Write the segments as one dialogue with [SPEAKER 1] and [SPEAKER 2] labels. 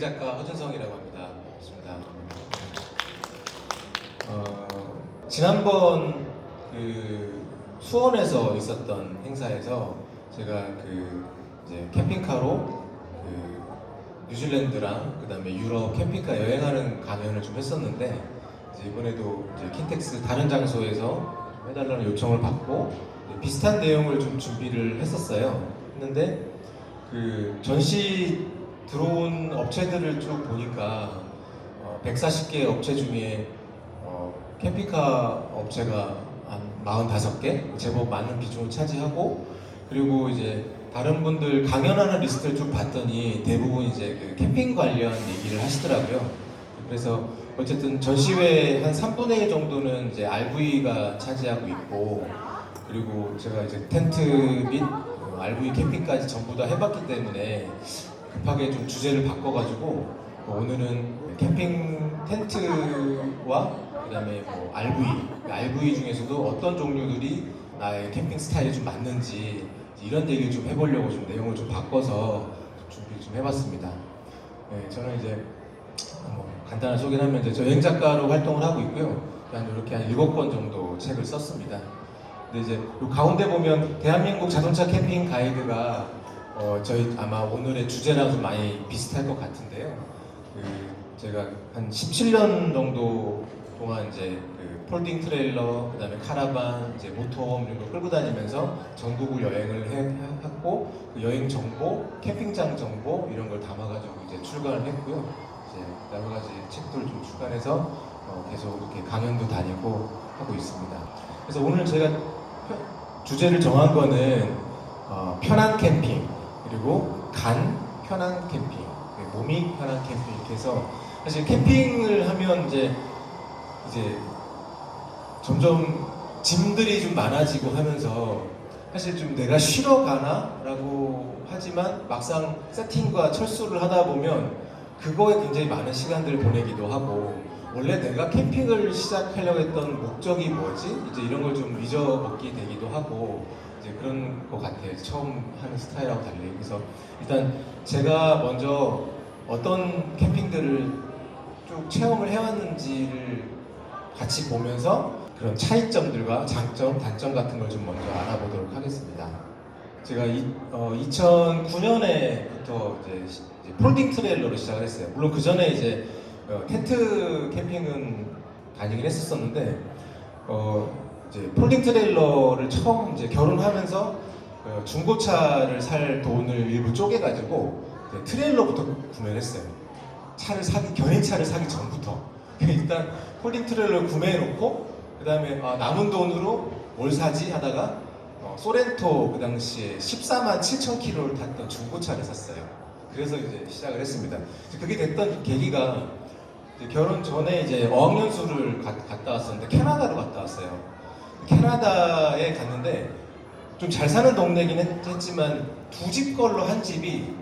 [SPEAKER 1] 여행작가 허준성이라고 합니다. 반갑습니다. 지난번 그 수원에서 있었던 행사에서 제가 이제 캠핑카로 뉴질랜드랑 그다음에 유럽 캠핑카 여행하는 강연을 좀 했었는데, 이제 이번에도 이제 킨텍스 다른 장소에서 좀 해달라는 요청을 받고 비슷한 내용을 좀 준비를 했었어요. 했는데 그 전시 들어온 업체들을 쭉 보니까 140개 업체 중에 캠핑카 업체가 한 45개, 제법 많은 비중을 차지하고, 그리고 이제 다른 분들 강연하는 리스트를 쭉 봤더니 대부분 이제 그 캠핑 관련 얘기를 하시더라고요. 그래서 어쨌든 전시회 한 3분의 1 정도는 이제 RV가 차지하고 있고, 그리고 제가 이제 텐트 및 RV 캠핑까지 전부 다 해봤기 때문에 급하게 좀 주제를 바꿔가지고 오늘은 캠핑 텐트와 그다음에 뭐 RV 중에서도 어떤 종류들이 나의 캠핑 스타일에 좀 맞는지 이런 얘기를 좀 해보려고 좀 내용을 좀 바꿔서 준비 좀 해봤습니다. 네, 저는 이제 간단한 소개를 하면 이제 저 여행 작가로 활동을 하고 있고요. 이렇게 한 7권 정도 책을 썼습니다. 근데 이제 가운데 보면 대한민국 자동차 캠핑 가이드가 저희 아마 오늘의 주제랑 좀 많이 비슷할 것 같은데요. 제가 한 17년 정도 동안 이제 폴딩 트레일러, 그다음에 카라반, 이제 모터홈 이런 거 끌고 다니면서 전국을 여행을 했고, 그 여행 정보, 캠핑장 정보 이런 걸 담아가지고 이제 출간을 했고요. 이제 여러 가지 책들을 좀 출간해서 계속 이렇게 강연도 다니고 하고 있습니다. 그래서 오늘 제가 주제를 정한 거는 편한 캠핑, 그리고 편한 캠핑, 몸이 편한 캠핑 이렇게 해서, 사실 캠핑을 하면 이제 점점 짐들이 좀 많아지고 하면서 사실 좀 내가 쉬러 가나? 라고 하지만 막상 세팅과 철수를 하다 보면 그거에 굉장히 많은 시간들을 보내기도 하고, 원래 내가 캠핑을 시작하려고 했던 목적이 뭐지? 이제 이런 걸 좀 잊어먹게 되기도 하고, 이제 그런 것 같아요. 처음 하는 스타일하고 달리. 그래서 일단 제가 먼저 어떤 캠핑들을 쭉 체험을 해왔는지를 같이 보면서 그런 차이점들과 장점, 단점 같은 걸 좀 먼저 알아보도록 하겠습니다. 제가 2009년에부터 이제 폴딩 트레일러로 시작을 했어요. 물론 그 전에 이제 텐트 캠핑은 다니긴 했었는데, 이제 폴딩 트레일러를 처음 이제 결혼하면서 중고차를 살 돈을 일부 쪼개가지고 트레일러부터 구매를 했어요. 견인차를 사기 전부터. 일단 폴딩 트레일러를 구매해놓고, 그 다음에 남은 돈으로 뭘 사지 하다가 소렌토 그 당시에 14만 7천 킬로를 탔던 중고차를 샀어요. 그래서 이제 시작을 했습니다. 그게 됐던 계기가, 결혼 전에 이제 어학연수를 갔다 왔었는데 캐나다로 갔다 왔어요. 캐나다에 갔는데 좀 잘 사는 동네긴 했지만 두 집 걸로 한 집이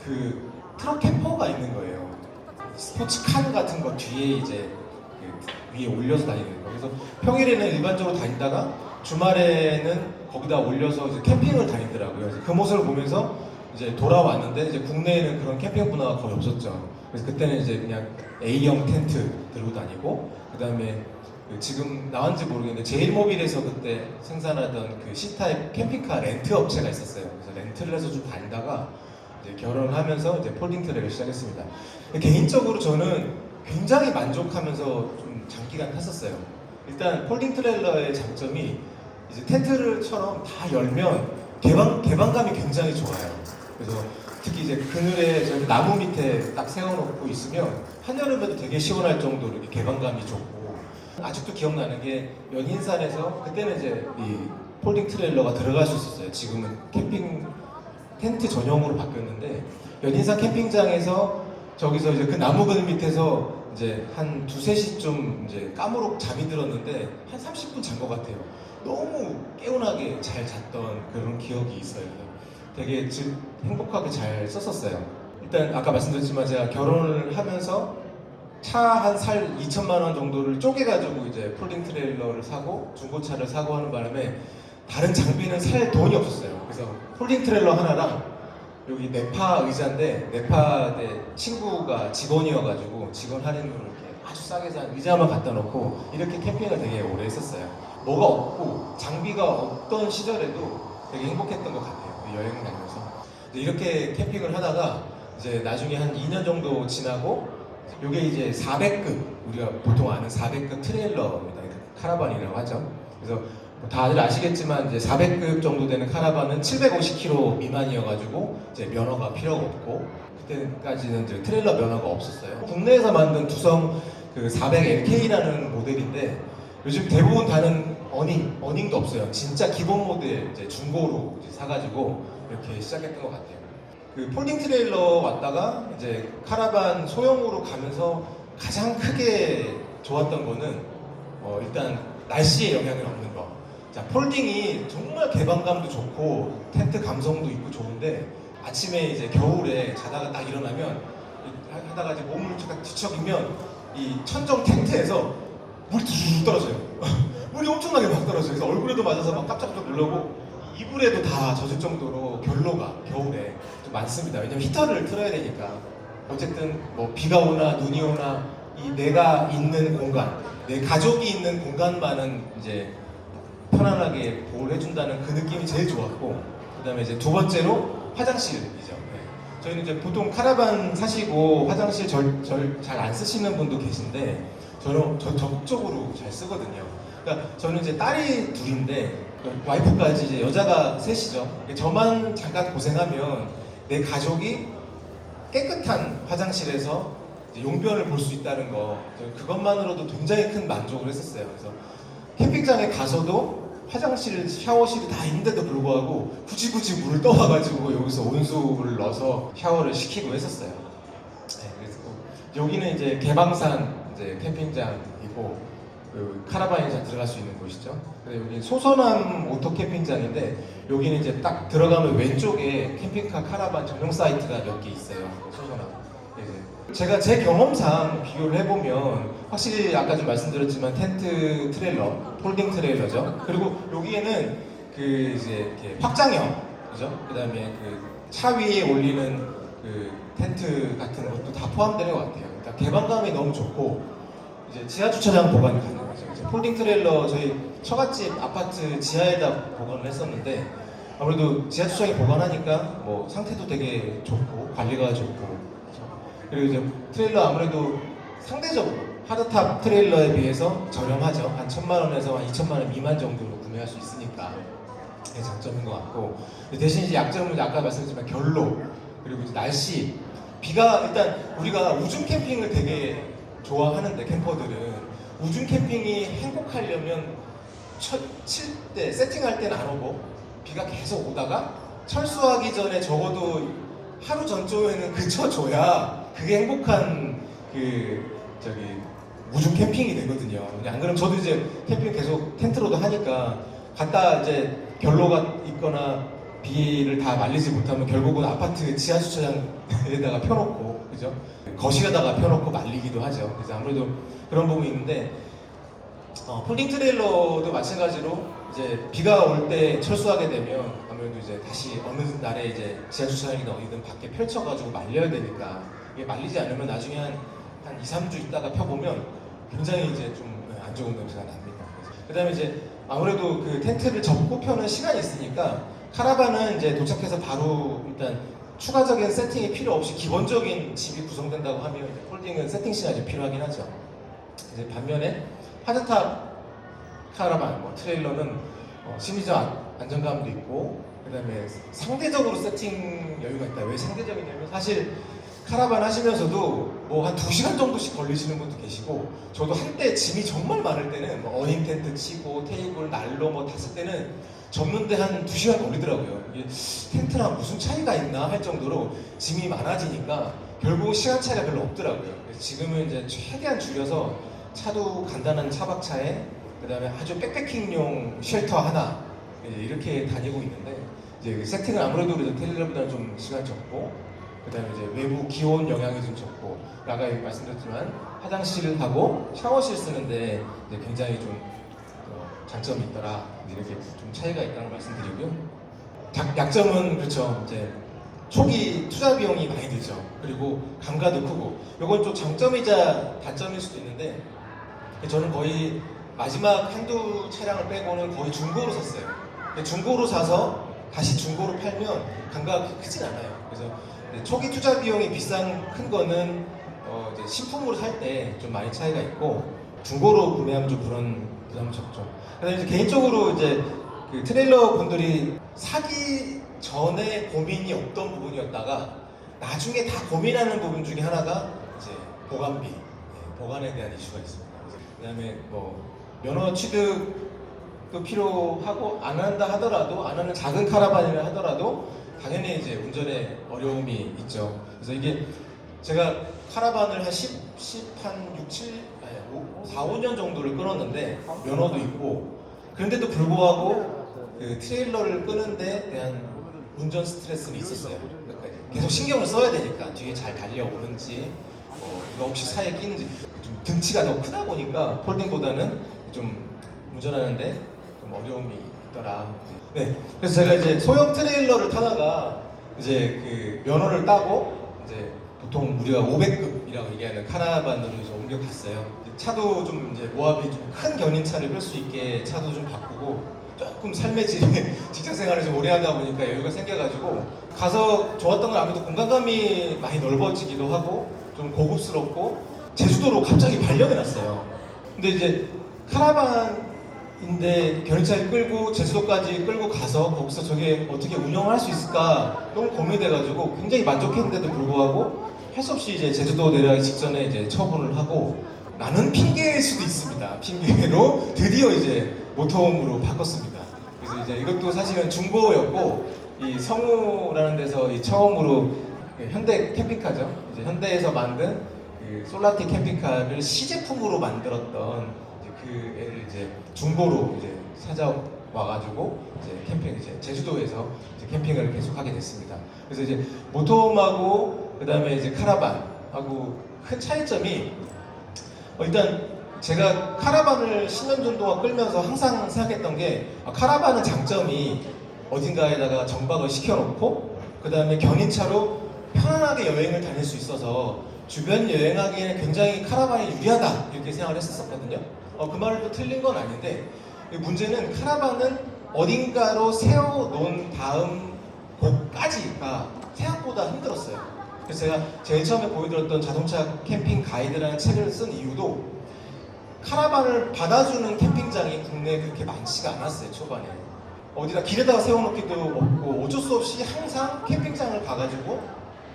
[SPEAKER 1] 그 트럭 캠퍼가 있는 거예요. 스포츠 칸 같은 거 뒤에 이제 위에 올려서 다니는 거. 그래서 평일에는 일반적으로 다니다가 주말에는 거기다 올려서 이제 캠핑을 다니더라고요. 그래서 그 모습을 보면서 이제 돌아왔는데, 이제 국내에는 그런 캠핑 문화가 거의 없었죠. 그래서 그때는 이제 그냥 A형 텐트 들고 다니고, 그 다음에 지금 나왔는지 모르겠는데 제일모빌에서 그때 생산하던 그 C타입 캠핑카 렌트 업체가 있었어요. 그래서 렌트를 해서 좀 다니다가 이제 결혼하면서 이제 폴딩 트레일을 시작했습니다. 개인적으로 저는 굉장히 만족하면서 좀 장기간 탔었어요. 일단 폴딩 트레일러의 장점이 이제 텐트를처럼 다 열면 개방감이 굉장히 좋아요. 그래서 특히 이제 그늘에 저희 나무 밑에 딱 세워놓고 있으면 한여름에도 되게 시원할 정도로 이렇게 개방감이 좋고, 아직도 기억나는 게 연인산에서 그때는 이제 이 폴딩 트레일러가 들어갈 수 있었어요. 지금은 캠핑 텐트 전용으로 바뀌었는데, 연인산 캠핑장에서 저기서 이제 그 나무 그늘 밑에서 이제 한 2~3시쯤 이제 까무룩 잠이 들었는데 한 30분 잔 것 같아요. 너무 개운하게 잘 잤던 그런 기억이 있어요. 되게 행복하게 잘 썼었어요. 일단 아까 말씀드렸지만 제가 결혼을 하면서 차 한 살 2천만 원 정도를 쪼개가지고 이제 폴딩 트레일러를 사고 중고차를 사고 하는 바람에 다른 장비는 살 돈이 없었어요. 그래서 폴딩 트레일러 하나랑 여기 네파 의자인데 네파 내 친구가 직원이어가지고 직원 할인으로 이렇게 아주 싸게 산 의자만 갖다 놓고 이렇게 캠핑을 되게 오래 했었어요. 뭐가 없고 장비가 없던 시절에도 되게 행복했던 것 같아요. 여행 다니면서 이렇게 캠핑을 하다가 이제 나중에 한 2년 정도 지나고 이게 이제 400급 우리가 보통 아는 400급 트레일러입니다. 카라반이라고 하죠. 그래서 다들 아시겠지만 이제 400급 정도 되는 카라반은 750km 미만이어가지고 이제 면허가 필요가 없고 그때까지는 이제 트레일러 면허가 없었어요. 국내에서 만든 두성 그 400LK라는 모델인데 요즘 대부분 다는 어닝도 없어요. 진짜 기본 모델 이제 중고로 이제 사가지고 이렇게 시작했던 것 같아요. 그 폴딩 트레일러 왔다가 이제 카라반 소형으로 가면서 가장 크게 좋았던 거는 일단 날씨에 영향이 없는 거. 자, 폴딩이 정말 개방감도 좋고 텐트 감성도 있고 좋은데 아침에 이제 겨울에 자다가 딱 일어나면 하다가 이제 몸을 잠깐 뒤척이면 이 천정 텐트에서 물이 뚝뚝 떨어져요. 물이 엄청나게 막 떨어져요. 그래서 얼굴에도 맞아서 막 깜짝깜짝 놀라고 이불에도 다 젖을 정도로 결로가 겨울에 좀 많습니다. 왜냐면 히터를 틀어야 되니까. 어쨌든 뭐 비가 오나 눈이 오나 이 내가 있는 공간, 내 가족이 있는 공간만은 이제 편안하게 보호를 해준다는 그 느낌이 제일 좋았고, 그 다음에 이제 두 번째로 화장실이죠. 네. 저희는 이제 보통 카라반 사시고 화장실 잘 안 쓰시는 분도 계신데 저는 적극적으로 잘 쓰거든요. 그러니까 저는 이제 딸이 둘인데 와이프까지 이제 여자가 셋이죠. 저만 잠깐 고생하면 내 가족이 깨끗한 화장실에서 용변을 볼 수 있다는 거, 그것만으로도 굉장히 큰 만족을 했었어요. 그래서 캠핑장에 가서도 화장실, 샤워실이 다 있는데도 불구하고 굳이 물을 떠와가지고 여기서 온수를 넣어서 샤워를 시키고 했었어요. 네, 그래서 여기는 이제 개방산 이제 캠핑장이고 그 카라반이 잘 들어갈 수 있는 곳이죠. 여기 소서남 오토 캠핑장인데 여기는 이제 딱 들어가면 왼쪽에 캠핑카 카라반 전용 사이트가 몇 개 있어요. 소서남. 제가 제 경험상 비교를 해보면 확실히 아까 좀 말씀드렸지만 텐트 트레일러, 폴딩 트레일러죠. 그리고 여기에는 그 이제 이렇게 확장형, 그죠? 그다음에 그 차 위에 올리는 그 텐트 같은 것도 다 포함되는 것 같아요. 그러니까 개방감이 너무 좋고 이제 지하 주차장 보관이 가능하죠. 이제 폴딩 트레일러 저희 처갓집 아파트 지하에다 보관을 했었는데 아무래도 지하 주차장에 보관하니까 뭐 상태도 되게 좋고 관리가 좋고. 그리고 이제 트레일러 아무래도 상대적으로 하드탑 트레일러에 비해서 저렴하죠. 한 1,000만 원에서 한 2,000만 원 미만 정도로 구매할 수 있으니까 그게 장점인 것 같고, 대신 이제 약점은 아까 말씀드렸지만 결로, 그리고 이제 날씨, 비가 일단 우리가 우중 캠핑을 되게 좋아하는데 캠퍼들은 우중 캠핑이 행복하려면 칠 때 세팅할 때는 안 오고 비가 계속 오다가 철수하기 전에 적어도 하루 전쯤에는 그쳐줘야 그게 행복한 우중 캠핑이 되거든요. 안 그러면 저도 이제 캠핑 계속 텐트로도 하니까 갔다 이제 결로가 있거나 비를 다 말리지 못하면 결국은 아파트 지하 주차장에다가 펴놓고, 그죠? 거실에다가 펴놓고 말리기도 하죠. 그래서 아무래도 그런 부분이 있는데 폴딩 트레일러도 마찬가지로 이제 비가 올 때 철수하게 되면 아무래도 이제 다시 어느 날에 이제 지하 주차장이나 어디든 밖에 펼쳐가지고 말려야 되니까 이게 말리지 않으면 나중에 한 2, 3주 있다가 펴보면 굉장히 이제 좀 안 좋은 냄새가 납니다. 그 다음에 이제 아무래도 그 텐트를 접고 펴는 시간이 있으니까 카라반은 이제 도착해서 바로 일단 추가적인 세팅이 필요 없이 기본적인 집이 구성된다고 하면 이제 폴딩은 세팅 시간이 좀 필요하긴 하죠. 이제 반면에 하드탑 카라반, 트레일러는 심리적 안정감도 있고, 그 다음에 상대적으로 세팅 여유가 있다. 왜 상대적이냐면 사실 카라반 하시면서도 뭐 한 2시간 정도씩 걸리시는 분도 계시고, 저도 한때 짐이 정말 많을 때는 어닝 텐트 치고 테이블 난로 뭐 탔을 때는 접는데 한 2시간 걸리더라고요. 이게 텐트랑 무슨 차이가 있나 할 정도로 짐이 많아지니까 결국 시간 차이가 별로 없더라고요. 그래서 지금은 이제 최대한 줄여서 차도 간단한 차박차에 그 다음에 아주 백패킹용 쉘터 하나 이렇게 다니고 있는데, 이제 세팅은 아무래도 그래도 트레일러보다는 좀 시간 적고, 그 다음에 이제 외부 기온 영향이 좀 적고, 아까 말씀드렸지만 화장실하고 샤워실 쓰는데 이제 굉장히 좀 장점이 있더라, 이렇게 좀 차이가 있다는 말씀드리고요. 약점은 그렇죠. 이제 초기 투자 비용이 많이 들죠. 그리고 감가도 크고 이건 좀 장점이자 단점일 수도 있는데 저는 거의 마지막 한두 차량을 빼고는 거의 중고로 샀어요. 중고로 사서 다시 중고로 팔면 감가가 크진 않아요. 그래서 초기 투자 비용이 큰 거는 이제 신품으로 살 때 좀 많이 차이가 있고 중고로 구매하면 좀 그런 부담이 적죠. 그래서 이제 개인적으로 이제 그 트레일러 분들이 사기 전에 고민이 없던 부분이었다가 나중에 다 고민하는 부분 중에 하나가 이제 보관비, 보관에 대한 이슈가 있습니다. 그다음에 뭐 면허 취득도 필요하고 안 한다 하더라도 안 하는 작은 카라반이라 하더라도 당연히 이제 운전에 어려움이 있죠. 그래서 이게 제가 카라반을 한 4, 5년 정도를 끊었는데 면허도 있고 그런데도 불구하고 그 트레일러를 끄는데 대한 운전 스트레스는 있었어요. 그러니까 계속 신경을 써야 되니까 뒤에 잘 달려오는지 이거 혹시 사이에 끼는지 좀 등치가 더 크다 보니까 폴딩보다는 좀 운전하는데 좀 어려움이 있더라. 네, 그래서 제가 이제 소형 트레일러를 타다가 이제 그 면허를 따고 이제 보통 우리가 500급이라고 얘기하는 카라반으로 이제 옮겨갔어요. 차도 좀 이제 모압이 좀 큰 견인차를 끌 수 있게 차도 좀 바꾸고 조금 삶의 질 직장 생활을 좀 오래 하다 보니까 여유가 생겨가지고 가서 좋았던 건 아무래도 공간감이 많이 넓어지기도 하고 좀 고급스럽고 제주도로 갑자기 발령해놨어요. 근데 이제 카라반인데 견인차를 끌고 제주도까지 끌고 가서 거기서 저게 어떻게 운영할 수 있을까 너무 고민돼가지고 굉장히 만족했는데도 불구하고 할 수 없이 이제 제주도 내려가기 직전에 이제 처분을 하고 나는 핑계일 수도 있습니다. 핑계로 드디어 이제 모터홈으로 바꿨습니다. 그래서 이제 이것도 사실은 중고였고 이 성우라는 데서 이 처음으로 현대 캠핑카죠. 이제 현대에서 만든 그 솔라티 캠핑카를 시제품으로 만들었던 이제 그 애를 이제 중고로 이제 찾아와가지고 이제 캠핑 이제 제주도에서 이제 캠핑을 계속하게 됐습니다. 그래서 이제 모터홈하고 그 다음에 이제 카라반하고 큰 차이점이 일단 제가 카라반을 10년 정도 끌면서 항상 생각했던 게 카라반은 장점이 어딘가에다가 정박을 시켜놓고 그 다음에 견인차로 편안하게 여행을 다닐 수 있어서 주변 여행하기에는 굉장히 카라반이 유리하다 이렇게 생각을 했었거든요. 그 말도 틀린 건 아닌데 문제는 카라반은 어딘가로 세워놓은 다음 곳까지가 생각보다 힘들었어요. 그래서 제가 제일 처음에 보여드렸던 자동차 캠핑 가이드라는 책을 쓴 이유도 카라반을 받아주는 캠핑장이 국내에 그렇게 많지가 않았어요. 초반에 어디다 길에다가 세워놓기도 없고 어쩔 수 없이 항상 캠핑장을 가가지고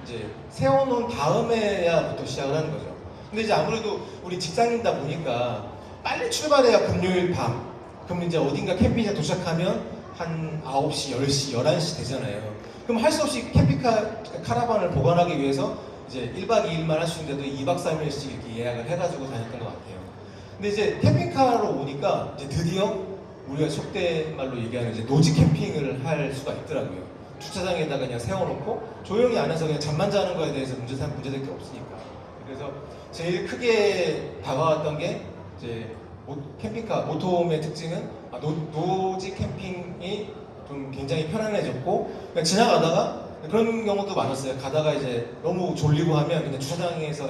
[SPEAKER 1] 이제 세워놓은 다음에야부터 시작을 하는 거죠. 근데 이제 아무래도 우리 직장인이다 보니까 빨리 출발해야 금요일 밤 그럼 이제 어딘가 캠핑장 도착하면 한 9시, 10시, 11시 되잖아요. 그럼 할 수 없이 카라반을 보관하기 위해서 이제 1박 2일만 할 수 있는데도 2박 3일씩 이렇게 예약을 해가지고 다녔던 것 같아요. 근데 이제 캠핑카로 오니까 이제 드디어 우리가 속된 말로 얘기하는 이제 노지 캠핑을 할 수가 있더라고요. 주차장에다가 그냥 세워놓고 조용히 안에서 그냥 잠만 자는 거에 대해서 문제될 게 없으니까. 그래서 제일 크게 다가왔던 게 이제 캠핑카 모토홈의 특징은 노지 캠핑이 좀 굉장히 편안해졌고 그냥 지나가다가 그런 경우도 많았어요. 가다가 이제 너무 졸리고 하면 그냥 주차장에서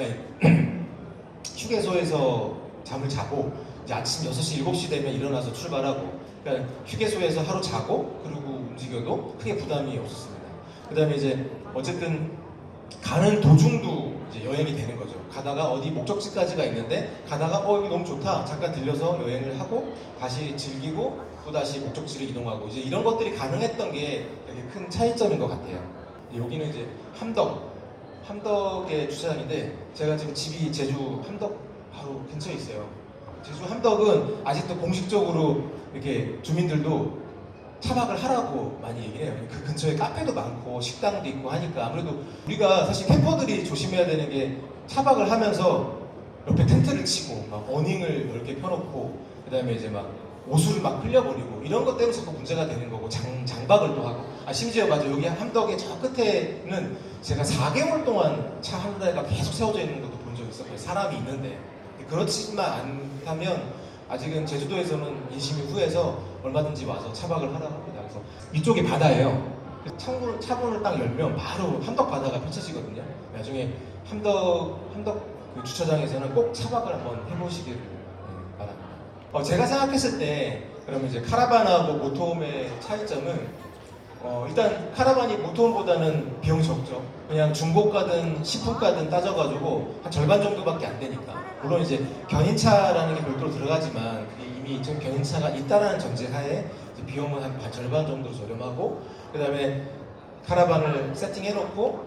[SPEAKER 1] 휴게소에서 잠을 자고 이제 아침 6시, 7시 되면 일어나서 출발하고 그러니까 휴게소에서 하루 자고 그리고 움직여도 크게 부담이 없었습니다. 그 다음에 이제 어쨌든 가는 도중도 이제 여행이 되는 거죠. 가다가 어디 목적지까지가 있는데 가다가 여기 너무 좋다 잠깐 들려서 여행을 하고 다시 즐기고 또 다시 목적지를 이동하고 이제 이런 것들이 가능했던 게 되게 큰 차이점인 것 같아요. 여기는 이제 함덕의 주차장인데 제가 지금 집이 제주 함덕 바로 근처에 있어요. 제주 함덕은 아직도 공식적으로 이렇게 주민들도 차박을 하라고 많이 얘기해요. 그 근처에 카페도 많고 식당도 있고 하니까 아무래도 우리가 사실 캠퍼들이 조심해야 되는 게 차박을 하면서 옆에 텐트를 치고 막 어닝을 넓게 펴놓고 그 다음에 이제 막 옷을 막 흘려버리고 이런 것 때문에 자꾸 문제가 되는 거고 장박을 또 하고 심지어 맞아 여기 함덕의 저 끝에는 제가 4개월 동안 차 한 대가 계속 세워져 있는 것도 본 적이 있어요. 사람이 있는데 그렇지만 않다면 아직은 제주도에서는 인심이 후해서 얼마든지 와서 차박을 하라고 합니다. 그래서 이쪽이 바다예요. 차문을 딱 열면 바로 함덕 바다가 펼쳐지거든요. 나중에 함덕 그 주차장에서는 꼭 차박을 한번 해보시기를 바랍니다. 제가 생각했을 때 그러면 이제 카라반하고 모토홈의 차이점은 일단 카라반이 모토홈보다는 비용이 적죠. 그냥 중고가든 식품가든 따져가지고 한 절반 정도밖에 안 되니까. 물론 이제 견인차라는 게 별도로 들어가지만 이미 좀 견인차가 있다라는 전제하에 비용은 한 절반 정도 저렴하고, 그 다음에 카라반을 세팅해놓고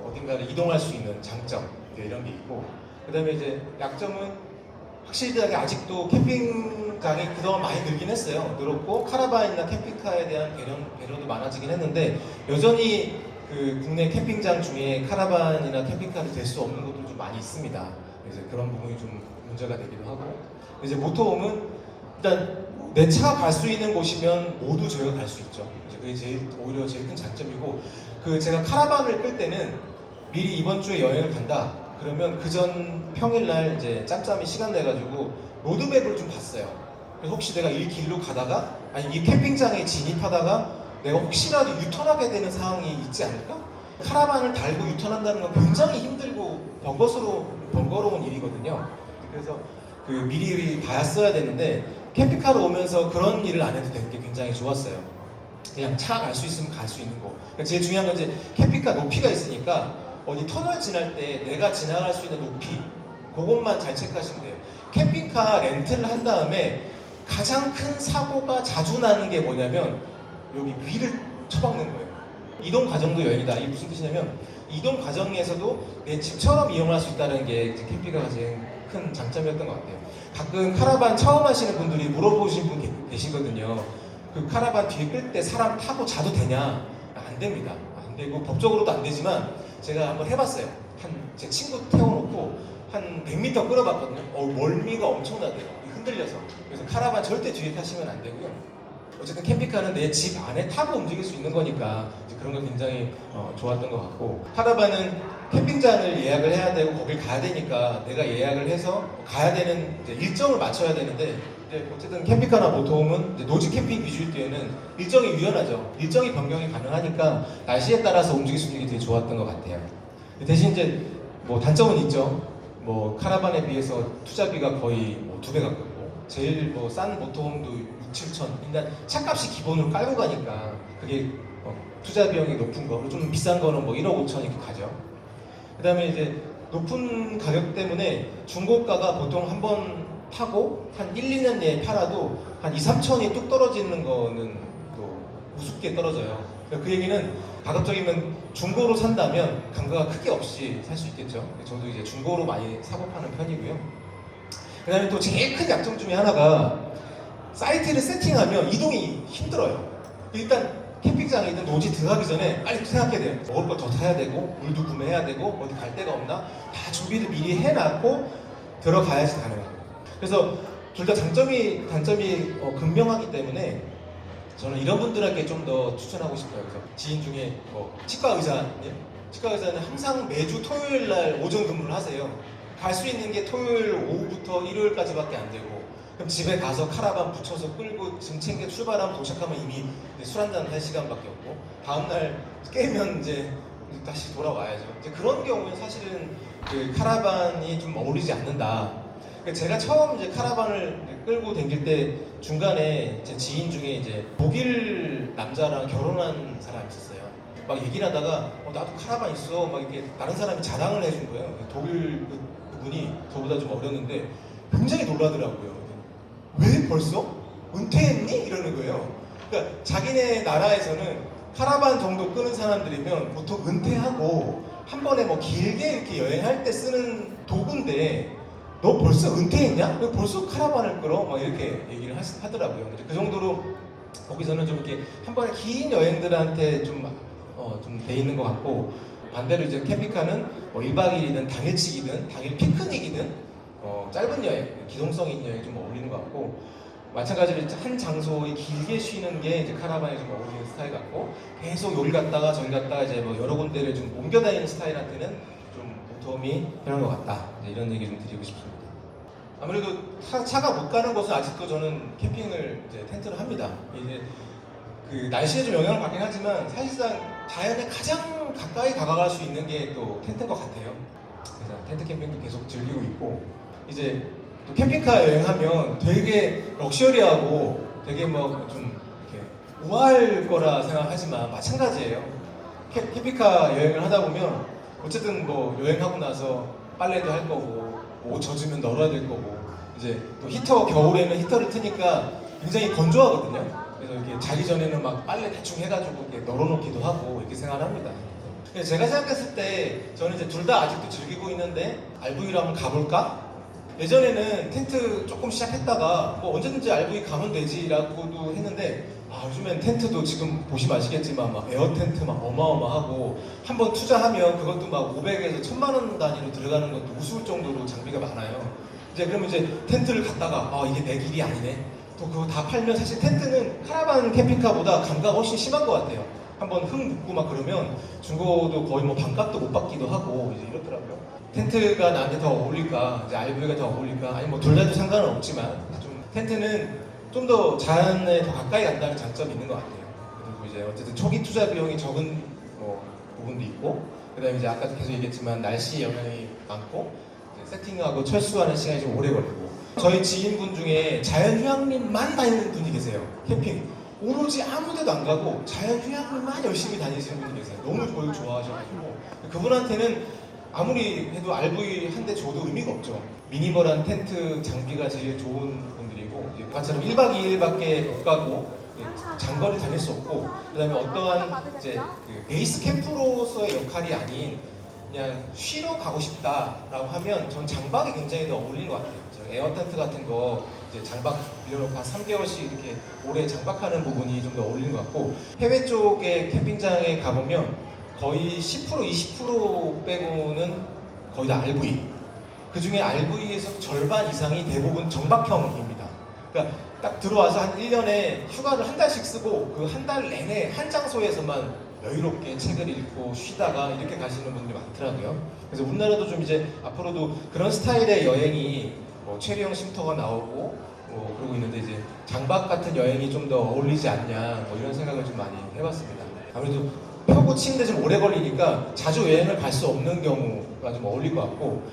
[SPEAKER 1] 어딘가를 이동할 수 있는 장점 이런 게 있고, 그 다음에 이제 약점은 확실하게 아직도 캠핑장이 그동안 많이 늘긴 했어요. 늘었고 카라반이나 캠핑카에 대한 배려도 많아지긴 했는데, 여전히 그 국내 캠핑장 중에 카라반이나 캠핑카를 댈 수 없는 곳도 좀 많이 있습니다. 그래서 그런 부분이 좀 문제가 되기도 하고, 이제 모토홈은 일단 내 차가 갈 수 있는 곳이면 모두 저희가 갈 수 있죠. 그게 오히려 제일 큰 장점이고, 제가 카라반을 끌 때는 미리 이번 주에 여행을 간다 그러면 그 전 평일날 이제 짬짬이 시간 내가지고 로드맵을 좀 봤어요. 그래서 혹시 내가 이 길로 가다가 아니 이 캠핑장에 진입하다가 내가 혹시라도 유턴하게 되는 상황이 있지 않을까? 카라반을 달고 유턴한다는 건 굉장히 힘들고 번거로운 일이거든요. 그래서 미리 봤어야 되는데 캠핑카로 오면서 그런 일을 안 해도 되는 게 굉장히 좋았어요. 그냥 차 갈 수 있으면 갈 수 있는 거. 그러니까 제일 중요한 건 이제 캠핑카 높이가 있으니까 어디 터널 지날 때 내가 지나갈 수 있는 높이, 그것만 잘 체크하시면 돼요. 캠핑카 렌트를 한 다음에 가장 큰 사고가 자주 나는 게 뭐냐면 여기 위를 처박는 거예요. 이동 과정도 여행이다. 이게 무슨 뜻이냐면 이동 과정에서도 내 집처럼 이용할 수 있다는 게 이제 캠핑카가 가장 큰 장점이었던 것 같아요. 가끔 카라반 처음 하시는 분들이 물어보신 분 계시거든요. 그 카라반 뒤에 끌 때 사람 타고 자도 되냐? 안 됩니다. 안 되고 법적으로도 안 되지만 제가 한번 해봤어요. 제 친구 태워놓고 한 100m 끌어봤거든요. 멀미가 엄청나대요. 흔들려서. 그래서 카라반 절대 뒤에 타시면 안 되고요. 어쨌든 캠핑카는 내 집 안에 타고 움직일 수 있는 거니까 그런 거 굉장히 좋았던 것 같고, 카라반은 캠핑장을 예약을 해야 되고 거길 가야 되니까 내가 예약을 해서 가야 되는 일정을 맞춰야 되는데, 어쨌든 캠핑카나 모토홈은 노지 캠핑 위주일 때에는 일정이 유연하죠. 일정이 변경이 가능하니까 날씨에 따라서 움직일 수 있는 게 되게 좋았던 것 같아요. 대신 이제 단점은 있죠. 카라반에 비해서 투자비가 거의 2배 가깝고, 제일 싼 모토홈도 6, 7천. 일단 차값이 기본으로 깔고 가니까 그게 투자 비용이 높은 거, 좀 비싼 거는 1억 5천 이렇게 가죠. 그 다음에 이제 높은 가격 때문에 중고가가 보통 한 번 타고 한 1, 2년 내에 팔아도 한 2, 3천이 뚝 떨어지는 거는 또 우습게 떨어져요. 그 얘기는 가급적이면 중고로 산다면 감가가 크게 없이 살 수 있겠죠. 저도 이제 중고로 많이 사고 파는 편이고요. 그 다음에 또 제일 큰 약점 중에 하나가 사이트를 세팅하면 이동이 힘들어요. 일단 캠핑장에 있는 노지 들어가기 전에 빨리 생각해야 돼요. 먹을 걸 더 사야 되고, 물도 구매해야 되고, 어디 갈 데가 없나? 다 준비를 미리 해놨고 들어가야지 가능해요. 그래서 둘 다 단점이 극명하기 때문에 저는 이런 분들에게 좀 더 추천하고 싶어요. 그래서 지인 중에 치과 의사는 항상 매주 토요일 날 오전 근무를 하세요. 갈 수 있는 게 토요일 오후부터 일요일까지밖에 안 되고, 그럼 집에 가서 카라반 붙여서 끌고 짐 챙겨 출발하면 도착하면 이미 술 한잔 할 시간밖에 없고, 다음날 깨면 이제 다시 돌아와야죠. 이제 그런 경우는 사실은 그 카라반이 좀 어울리지 않는다. 제가 처음 이제 카라반을 끌고 다닐 때 중간에 제 지인 중에 이제 독일 남자랑 결혼한 사람이 있었어요. 막 얘기를 하다가 나도 카라반 있어 막 이렇게 다른 사람이 자랑을 해준 거예요. 독일 그분이 저보다 좀 어렸는데 굉장히 놀라더라고요. 왜 벌써? 은퇴했니? 이러는 거예요. 그러니까 자기네 나라에서는 카라반 정도 끄는 사람들이면 보통 은퇴하고 한 번에 길게 이렇게 여행할 때 쓰는 도구인데 너 벌써 은퇴했냐? 왜 벌써 카라반을 끌어? 막 이렇게 얘기를 하더라고요. 그 정도로 거기서는 좀 이렇게 한 번에 긴 여행들한테 좀 돼 있는 것 같고, 반대로 이제 캠핑카는 1박 2일이든 당일치기든 당일 피크닉이든 짧은 여행, 기동성 있는 여행이 좀 어울리는 것 같고, 마찬가지로 한 장소에 길게 쉬는 게 이제 카라반에 좀 어울리는 스타일 같고, 계속 여기 갔다가 저기 갔다가 이제 여러 군데를 좀 옮겨 다니는 스타일한테는 좀 도움이 필요한 것 같다. 이런 얘기 좀 드리고 싶습니다. 아무래도 차가 못 가는 곳은 아직도 저는 캠핑을 이제 텐트를 합니다. 이제 그 날씨에 좀 영향을 받긴 하지만 사실상 자연에 가장 가까이 다가갈 수 있는 게 또 텐트인 것 같아요. 그래서 텐트 캠핑도 계속 즐기고 있고 이제 또 캠핑카 여행하면 되게 럭셔리하고 되게 뭐 좀 이렇게 우아할 거라 생각하지만 마찬가지예요. 캠핑카 여행을 하다 보면 어쨌든 뭐 여행하고 나서 빨래도 할 거고 뭐 옷 젖으면 널어야 될 거고 이제 또 히터 겨울에는 히터를 트니까 굉장히 건조하거든요. 그래서 이렇게 자기 전에는 막 빨래 대충 해가지고 이렇게 널어놓기도 하고 이렇게 생활합니다. 그래서 제가 생각했을 때 저는 이제 둘 다 아직도 즐기고 있는데 RV로 한번 가볼까? 예전에는 텐트 조금 시작했다가 뭐 언제든지 RV 가면 되지라고도 했는데 요즘엔 텐트도 지금 보시면 아시겠지만 막 에어 텐트 막 어마어마하고 한번 투자하면 그것도 막 500에서 1000만 원 단위로 들어가는 것도 우스울 정도로 장비가 많아요. 이제 그러면 이제 텐트를 갖다가 이게 내 길이 아니네. 또 그거 다 팔면 사실 텐트는 카라반 캠핑카보다 감가가 훨씬 심한 것 같아요. 한번 흙 묻고 막 그러면 중고도 거의 뭐 반값도 못 받기도 하고 이제 이렇더라고요. 텐트가 나한테 더 어울릴까, 이제 RV가 더 어울릴까, 아니 뭐 둘 다도 상관은 없지만 좀 텐트는 좀 더 자연에 더 가까이 간다는 장점이 있는 것 같아요. 그리고 이제 어쨌든 초기 투자 비용이 적은 뭐 부분도 있고, 그다음에 이제 아까도 계속 얘기했지만 날씨 영향이 많고, 이제 세팅하고 철수하는 시간이 좀 오래 걸리고. 저희 지인분 중에 자연휴양림만 다니는 분이 계세요. 캠핑 오로지 아무데도 안 가고 자연휴양림만 열심히 다니시는 분이 계세요. 너무 저를 좋아하셔가지고 그분한테는 아무리 해도 RV 한 대 줘도 의미가 없죠. 미니멀한 텐트 장비가 제일 좋은 분들이고, 아까처럼 1박 2일밖에 못 가고 장거리 다닐 수 없고, 그 다음에 어떠한 이제 그 베이스 캠프로서의 역할이 아닌 그냥 쉬러 가고 싶다라고 하면 전 장박이 굉장히 더 어울리는 것 같아요. 에어 텐트 같은 거 이제 장박 빌려놓고 한 3개월씩 이렇게 오래 장박하는 부분이 좀 더 어울리는 것 같고, 해외 쪽에 캠핑장에 가보면 거의 10% 20% 빼고는 거의 다 RV. 그 중에 RV에서 절반 이상이 대부분 정박형입니다. 그러니까 딱 들어와서 한 1년에 휴가를 한 달씩 쓰고 그 한 달 내내 한 장소에서만 여유롭게 책을 읽고 쉬다가 이렇게 가시는 분들이 많더라고요. 그래서 우리나라도 좀 이제 앞으로도 그런 스타일의 여행이 뭐 체리형 쉼터가 나오고 그러고 있는데, 이제 장박 같은 여행이 좀 더 어울리지 않냐 뭐 이런 생각을 좀 많이 해봤습니다. 아무래도 펴고 치는데 좀 오래 걸리니까 자주 여행을 갈 수 없는 경우가 좀 어울릴 것 같고,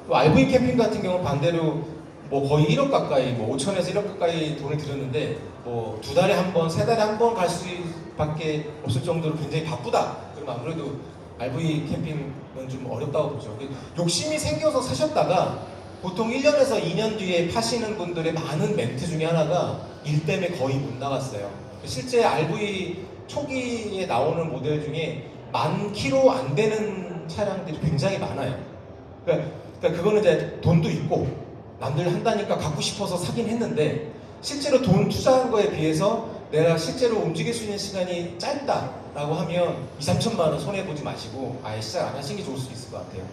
[SPEAKER 1] 또 RV 캠핑 같은 경우는 반대로 뭐 거의 1억 가까이, 뭐 5천에서 1억 가까이 돈을 들였는데 뭐 2달에 한 번, 3달에 한 번 갈 수밖에 없을 정도로 굉장히 바쁘다. 그럼 아무래도 RV 캠핑은 좀 어렵다고 보죠. 욕심이 생겨서 사셨다가 보통 1년에서 2년 뒤에 파시는 분들의 많은 멘트 중에 하나가 일 때문에 거의 못 나갔어요. 실제 RV 초기에 나오는 모델 중에 10,000km 안 되는 차량들이 굉장히 많아요. 그러니까 그거는 이제 돈도 있고 남들 한다니까 갖고 싶어서 사긴 했는데, 실제로 돈 투자한 거에 비해서 내가 실제로 움직일 수 있는 시간이 짧다라고 하면 2-3천만 원 손해보지 마시고 아예 시작 안 하시는 게 좋을 수 있을 것 같아요.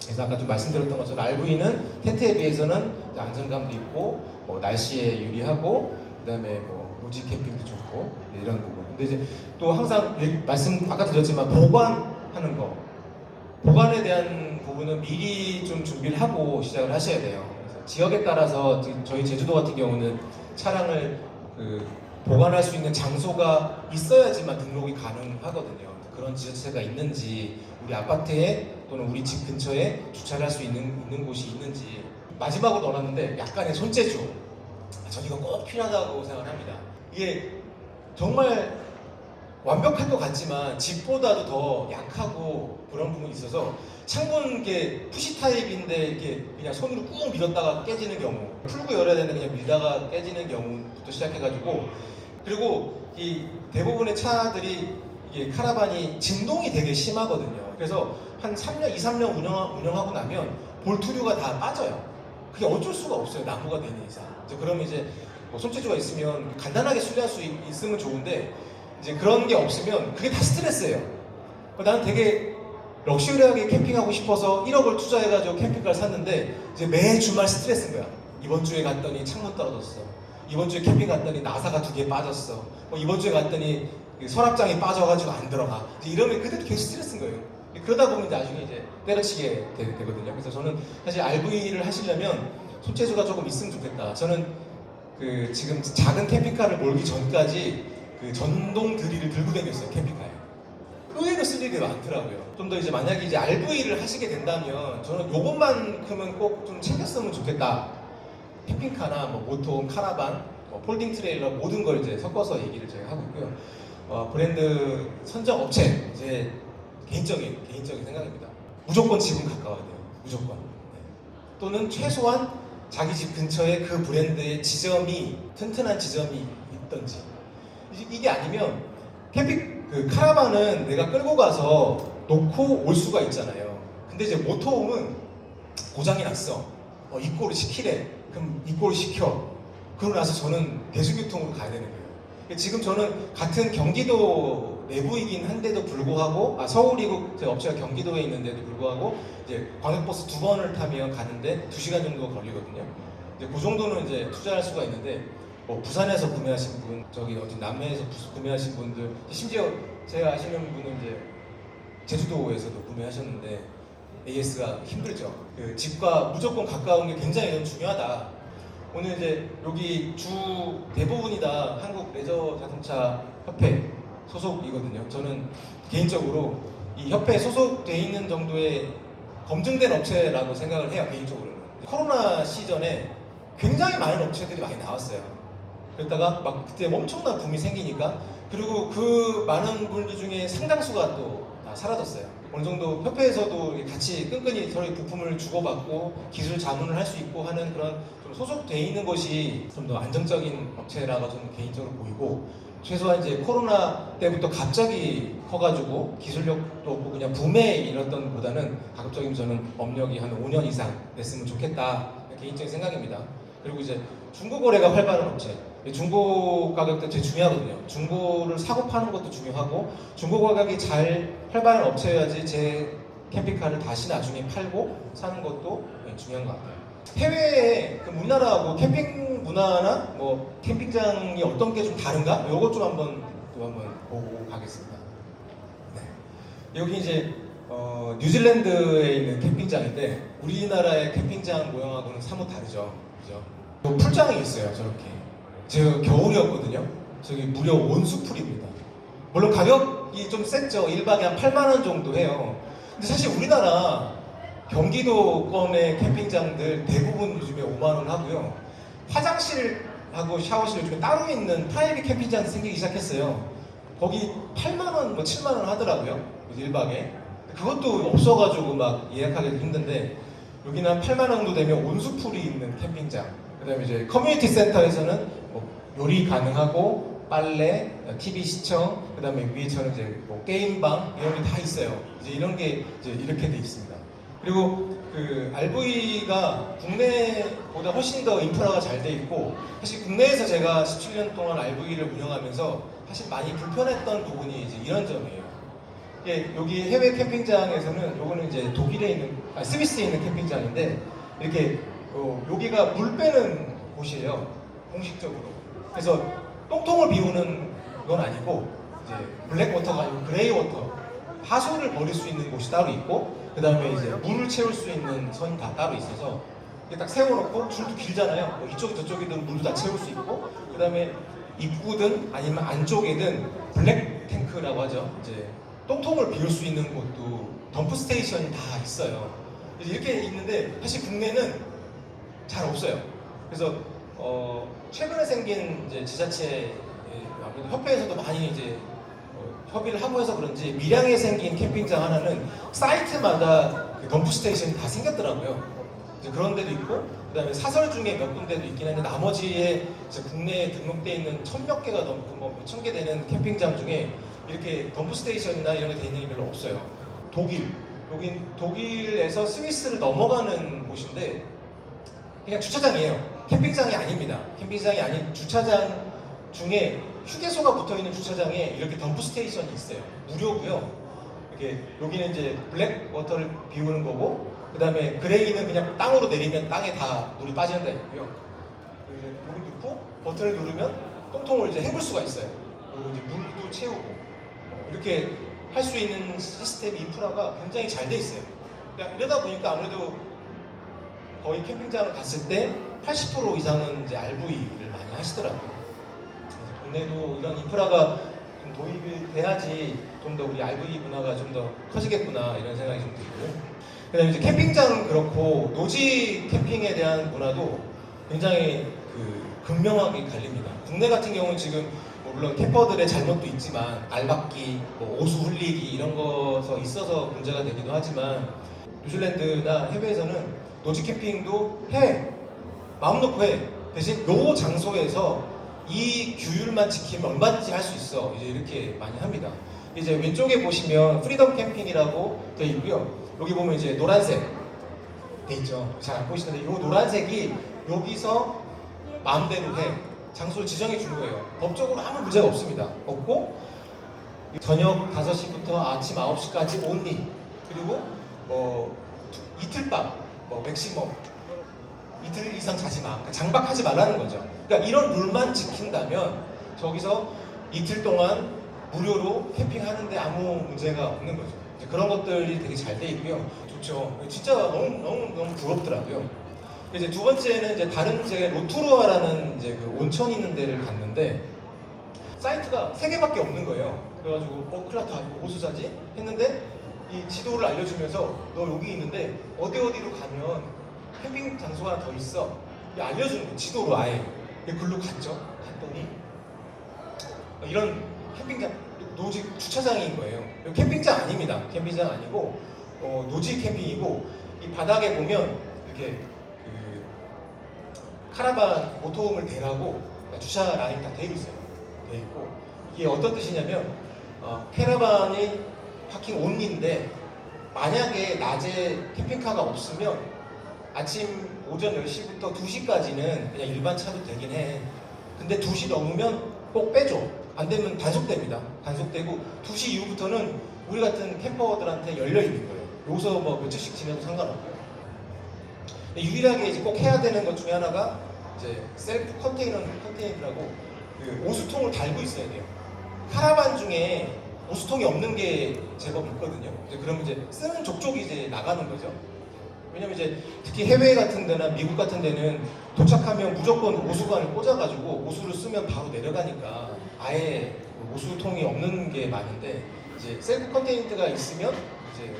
[SPEAKER 1] 그래서 아까 좀 말씀드렸던 것처럼 RV는 텐트에 비해서는 안정감도 있고 뭐 날씨에 유리하고, 그 다음에 뭐 로지 캠핑도 좋고 이런 부분. 근데 이제 또 항상 말씀 아까 드렸지만 보관하는 거, 보관에 대한 부분은 미리 좀 준비를 하고 시작을 하셔야 돼요. 그래서 지역에 따라서 저희 제주도 같은 경우는 차량을 보관할 수 있는 장소가 있어야지만 등록이 가능하거든요. 그런 지자체가 있는지, 우리 아파트에 또는 우리 집 근처에 주차를 할 수 있는 곳이 있는지. 마지막으로 넣어놨는데 약간의 손재주, 전 이거 꼭 필요하다고 생각합니다. 이게 정말 완벽할 것 같지만 집보다도 더 약하고 그런 부분이 있어서, 창문 이게 푸시 타입인데 이렇게 그냥 손으로 꾹 밀었다가 깨지는 경우, 풀고 열어야 되는데 그냥 밀다가 깨지는 경우부터 시작해가지고, 그리고 이 대부분의 차들이 이게 카라반이 진동이 되게 심하거든요. 그래서 한 2-3년 운영하고 나면 볼트류가 다 빠져요. 그게 어쩔 수가 없어요, 나무가 되는 이상. 그러면 이제 뭐 손재주가 있으면 간단하게 수리할 수 있으면 좋은데, 이제 그런 게 없으면 그게 다 스트레스예요. 나는 되게 럭셔리하게 캠핑하고 싶어서 1억을 투자해가지고 캠핑카를 샀는데 이제 매 주말 스트레스인 거야. 이번 주에 갔더니 창문 떨어졌어. 이번 주에 캠핑 갔더니 나사가 2개 빠졌어. 이번 주에 갔더니 서랍장이 빠져가지고 안 들어가. 이러면 그때도 계속 스트레스인 거예요. 그러다 보면 나중에 이제 때려치게 되거든요. 그래서 저는 사실 RV를 하시려면 손재주가 조금 있으면 좋겠다. 저는 지금 작은 캠핑카를 몰기 전까지 그 전동 드릴을 들고 다녔어요, 캠핑카에. 의외로 쓸 일이 많더라고요. 좀 더 이제 만약에 이제 RV를 하시게 된다면 저는 요것만큼은 꼭 좀 챙겼으면 좋겠다. 캠핑카나 뭐 모톰, 카라반, 뭐 폴딩 트레일러 모든 걸 이제 섞어서 얘기를 제가 하고 있고요. 브랜드 선정 업체 제 개인적인 생각입니다. 무조건 집은 가까워야 돼요. 무조건. 네. 또는 최소한 자기 집 근처에 그 브랜드의 지점이 튼튼한 지점이 있던지. 이게 아니면 캠핑 그 카라반은 내가 끌고 가서 놓고 올 수가 있잖아요. 근데 이제 모터홈은 고장이 났어. 입고를 시키래. 그럼 입고를 시켜. 그러고 나서 저는 대중교통으로 가야 되는 거예요. 지금 저는 같은 경기도 내부이긴 한데도 불구하고 서울이고 제 업체가 경기도에 있는데도 불구하고 이제 광역버스 2번을 타면 가는데 2시간 정도가 걸리거든요. 이제 그 정도는 이제 투자할 수가 있는데 뭐 부산에서 구매하신 분, 저기 어디 남해에서 구매하신 분들, 심지어 제가 아시는 분은 이제 제주도에서도 구매하셨는데 AS가 힘들죠. 그 집과 무조건 가까운 게 굉장히 좀 중요하다. 오늘 이제 여기 주 대부분이 다 한국 레저 자동차 협회 소속이거든요. 저는 개인적으로 이 협회에 소속돼 있는 정도의 검증된 업체라고 생각을 해요. 개인적으로는. 코로나 시전에 굉장히 많은 업체들이 많이 나왔어요. 그랬다가 막 그때 엄청난 붐이 생기니까, 그리고 그 많은 분들 중에 상당수가 또 다 사라졌어요. 어느 정도 협회에서도 같이 끈끈이 서로 부품을 주고받고 기술 자문을 할 수 있고 하는 그런 좀 소속돼 있는 것이 좀 더 안정적인 업체라고 저는 개인적으로 보이고, 최소한 이제 코로나 때부터 갑자기 커가지고 기술력도 없고 그냥 붐에 이뤘던 보다는 가급적이면 저는 업력이 한 5년 이상 됐으면 좋겠다. 개인적인 생각입니다. 그리고 이제 중고 거래가 활발한 업체. 중고 가격도 되게 중요하거든요. 중고를 사고 파는 것도 중요하고, 중고 가격이 잘 활발한 업체여야지 제 캠핑카를 다시 나중에 팔고 사는 것도 중요한 것 같아요. 해외의 그 문화라고 캠핑 문화나 뭐 캠핑장이 어떤 게 좀 다른가? 이것 좀 한번 보고 가겠습니다. 네. 여기 이제 뉴질랜드에 있는 캠핑장인데 우리나라의 캠핑장 모양하고는 사뭇 다르죠. 그죠? 풀장이 있어요, 저렇게. 제가 겨울이었거든요. 저기 무려 온수풀입니다. 물론 가격이 좀 셌죠. 1박에 한 8만 원 정도 해요. 근데 사실 우리나라 경기도권의 캠핑장들 대부분 요즘에 5만 원 하고요. 화장실하고 샤워실 요즘에 따로 있는 프라이빗 캠핑장 생기기 시작했어요. 거기 8만 원, 뭐 7만 원 하더라고요. 1박에. 그것도 없어가지고 막 예약하기도 힘든데, 여기는 한 8만 원 정도 되면 온수풀이 있는 캠핑장. 그 다음에 이제 커뮤니티 센터에서는 뭐 요리 가능하고 빨래, TV 시청, 그 다음에 위에처럼 이제 뭐 게임방 이런 게 다 있어요. 이제 이런 게 이제 이렇게 돼 있습니다. 그리고 그 RV가 국내보다 훨씬 더 인프라가 잘 돼 있고, 사실 국내에서 제가 17년 동안 RV를 운영하면서 사실 많이 불편했던 부분이 이제 이런 점이에요. 여기 해외 캠핑장에서는 요거는 이제 독일에 있는, 스위스에 있는 캠핑장인데 이렇게 여기가 물 빼는 곳이에요, 공식적으로. 그래서 똥통을 비우는 건 아니고 이제 블랙워터가 아니고 그레이워터, 하수를 버릴 수 있는 곳이 따로 있고, 그 다음에 이제 물을 채울 수 있는 선이 다 따로 있어서 이렇게 딱 세워놓고, 줄도 길잖아요. 뭐 이쪽 저쪽이든 물도 다 채울 수 있고, 그 다음에 입구든 아니면 안쪽이든 블랙 탱크라고 하죠. 이제 똥통을 비울 수 있는 곳도 덤프 스테이션이 다 있어요. 이렇게 있는데 사실 국내는 잘 없어요. 그래서 최근에 생긴 이제 지자체, 아무래도 협회에서도 많이 이제 협의를 하고 해서 그런지 밀양에 생긴 캠핑장 하나는 사이트마다 그 덤프 스테이션이 다 생겼더라고요. 이제 그런 데도 있고, 그 다음에 사설 중에 몇 군데도 있긴 한데 나머지에 이제 국내에 등록되어 있는 1000몇 개가 넘고 뭐 몇천 개 되는 캠핑장 중에 이렇게 덤프 스테이션이나 이런 게 돼 있는 게 별로 없어요. 여긴 독일에서 스위스를 넘어가는 곳인데 그냥 주차장이에요. 캠핑장이 아닙니다. 캠핑장이 아닌 주차장 중에 휴게소가 붙어있는 주차장에 이렇게 덤프 스테이션이 있어요. 무료고요. 이렇게 여기는 이제 블랙 워터를 비우는 거고, 그 다음에 그레이는 그냥 땅으로 내리면 땅에 다 물이 빠지는 데 있고요. 여기 넣고 버튼을 누르면 똥통을 이제 헹굴 수가 있어요. 그리고 이제 물도 채우고 이렇게 할 수 있는 시스템 인프라가 굉장히 잘 돼 있어요. 이러다 보니까 아무래도 거의 캠핑장을 갔을 때 80% 이상은 이제 RV를 많이 하시더라고요. 국내도 이런 인프라가 좀 도입이 돼야지 좀 더 우리 RV 문화가 좀 더 커지겠구나 이런 생각이 좀 들고요. 그다음에 이제 캠핑장은 그렇고 노지 캠핑에 대한 문화도 굉장히 극명하게 갈립니다. 국내 같은 경우는 지금 뭐 물론 캠퍼들의 잘못도 있지만 알박기, 뭐 오수 흘리기 이런 거서 있어서 문제가 되기도 하지만 뉴질랜드나 해외에서는 노지 캠핑도 해. 마음 놓고 해. 대신 요 장소에서 이 규율만 지키면 얼마든지 할 수 있어. 이제 이렇게 많이 합니다. 이제 왼쪽에 보시면 프리덤 캠핑이라고 되어 있고요. 여기 보면 이제 노란색 돼 있죠. 잘 안 보이시는데 이 노란색이 여기서 마음대로 해. 장소를 지정해 준 거예요. 법적으로 아무 문제가 없습니다. 없고 저녁 5시부터 아침 9시까지 온리. 그리고 뭐 이틀밤 뭐 맥시멈 이틀 이상 자지 마. 그러니까 장박하지 말라는 거죠. 그러니까 이런 룰만 지킨다면 저기서 이틀 동안 무료로 캠핑하는데 아무 문제가 없는 거죠. 그런 것들이 되게 잘 돼 있고요. 좋죠. 진짜 너무 부럽더라고요. 이제 두 번째는 이제 다른 제가 로투루아라는 이제 그 온천 있는 데를 갔는데 사이트가 3개밖에 없는 거예요. 그래가지고 큰일 났다. 어디서 자지? 했는데 이 지도를 알려주면서 너 여기 있는데 어디로 가면 캠핑 장소가 하나 더 있어. 알려주는 거예요. 지도로 아예. 글로 갔죠. 갔더니 이런 캠핑장 노지 주차장인 거예요. 캠핑장 아닙니다. 캠핑장 아니고 노지 캠핑이고 이 바닥에 보면 이렇게 카라반 모터홈을 대라고 주차 라인 다 되어 있어요. 되어 있고 이게 어떤 뜻이냐면 캐러반이 파킹 온리인데 만약에 낮에 캠핑카가 없으면 아침 오전 10시부터 2시까지는 그냥 일반 차도 되긴 해. 근데 2시 넘으면 꼭 빼줘. 안 되면 단속됩니다. 단속되고 2시 이후부터는 우리 같은 캠퍼들한테 열려 있는 거예요. 여기서 뭐 며칠씩 지내도 상관없고요. 유일하게 이제 꼭 해야 되는 것 중에 하나가 이제 셀프 컨테이너라고 그 오수통을 달고 있어야 돼요. 카라반 중에 오수통이 없는 게 제법 있거든요. 그러면 이제 쓰는 족족이 이제 나가는 거죠. 왜냐면 이제 특히 해외 같은 데나 미국 같은 데는 도착하면 무조건 오수관을 꽂아가지고 오수를 쓰면 바로 내려가니까 아예 오수통이 없는 게 많은데 이제 셀프 컨테이너가 있으면 이제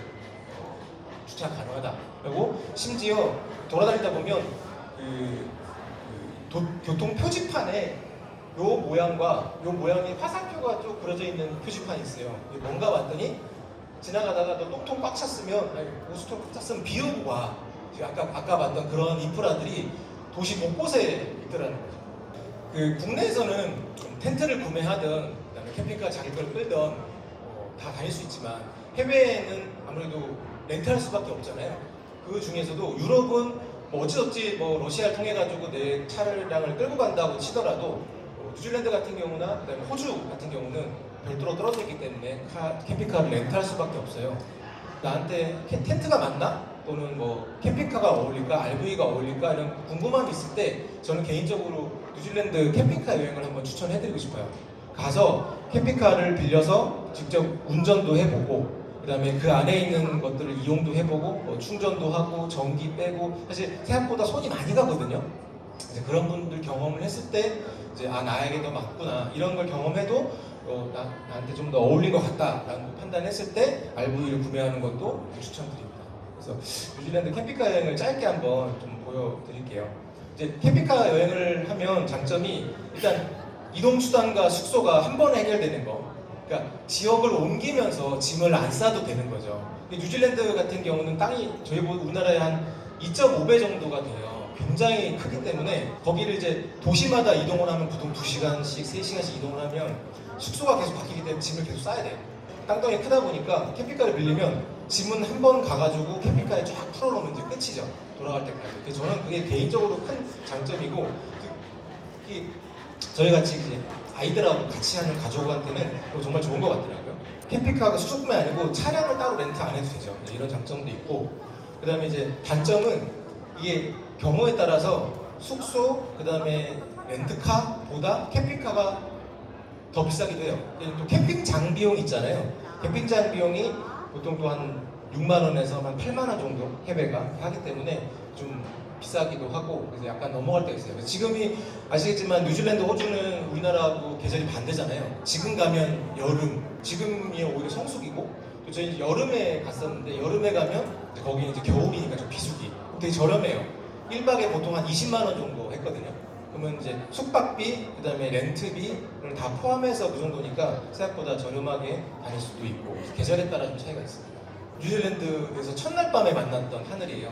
[SPEAKER 1] 주차 가능하다. 그리고 심지어 돌아다니다 보면 교통 표지판에 요 모양과 요 모양이 화살표가 쭉 그려져 있는 표지판이 있어요. 뭔가 봤더니 지나가다가 너 똥통 꽉 찼으면 오수통 꽉 찼으면 비우고 와. 아까 봤던 그런 인프라들이 도시 곳곳에 있더라는 거죠. 국내에서는 텐트를 구매하든 그다음에 캠핑카 자기 걸 끌던 다 다닐 수 있지만 해외에는 아무래도 렌트할 수밖에 없잖아요. 그 중에서도 유럽은 뭐 어찌저찌 뭐 러시아를 통해 가지고 내 차량을 끌고 간다고 치더라도 뉴질랜드 같은 경우나 그다음에 호주 같은 경우는 별도로 떨어져 있기 때문에 캠핑카를 렌트할 수밖에 없어요. 나한테 텐트가 맞나? 또는 뭐 캠핑카가 어울릴까? RV가 어울릴까? 이런 궁금함이 있을 때 저는 개인적으로 뉴질랜드 캠핑카 여행을 한번 추천해드리고 싶어요. 가서 캠핑카를 빌려서 직접 운전도 해보고 그 다음에 그 안에 있는 것들을 이용도 해보고 뭐 충전도 하고 전기 빼고 사실 생각보다 손이 많이 가거든요. 이제 그런 분들 경험을 했을 때 이제 나에게도 맞구나 이런 걸 경험해도 나한테 좀 더 어울린 것 같다라는 걸 판단했을 때 RV를 구매하는 것도 추천드립니다. 그래서 뉴질랜드 캠핑카 여행을 짧게 한번 좀 보여드릴게요. 이제 캠핑카 여행을 하면 장점이 일단 이동수단과 숙소가 한 번에 해결되는 거. 그러니까 지역을 옮기면서 짐을 안 싸도 되는 거죠. 뉴질랜드 같은 경우는 땅이 저희 우리나라의 한 2.5배 정도가 돼요. 굉장히 크기 때문에 거기를 이제 도시마다 이동을 하면 보통 2시간씩, 3시간씩 이동을 하면 숙소가 계속 바뀌기 때문에 짐을 계속 싸야 돼요. 땅덩이 크다 보니까 캠핑카를 빌리면 짐은 한 번 가가지고 캠핑카에 쫙 풀어놓으면 이제 끝이죠. 돌아갈 때까지. 그래서 저는 그게 개인적으로 큰 장점이고 저희 같이 이제 아이들하고 같이 하는 가족한테는 정말 좋은 것 같더라고요. 캠핑카가 숙소뿐만 아니고 차량을 따로 렌트 안 해도 되죠. 이런 장점도 있고 그 다음에 이제 단점은 이게 경우에 따라서 숙소 그 다음에 렌트카보다 캠핑카가 더 비싸기도 해요. 또 캠핑장 비용 있잖아요. 캠핑장 비용이 보통 또 한 6만 원에서 한 8만 원 정도 해외가 하기 때문에 좀 비싸기도 하고 그래서 약간 넘어갈 때가 있어요. 그래서 지금이 아시겠지만 뉴질랜드, 호주는 우리나라하고 계절이 반대잖아요. 지금 가면 여름, 지금이 오히려 성수기고 또 저희 여름에 갔었는데 여름에 가면 거기는 이제 겨울이니까 좀 비수기. 되게 저렴해요. 1박에 보통 한 20만 원 정도 했거든요. 그러면 이제 숙박비, 그다음에 렌트비를 다 포함해서 그 정도니까 생각보다 저렴하게 다닐 수도 있고 계절에 따라 좀 차이가 있습니다. 뉴질랜드에서 첫날 밤에 만났던 하늘이에요.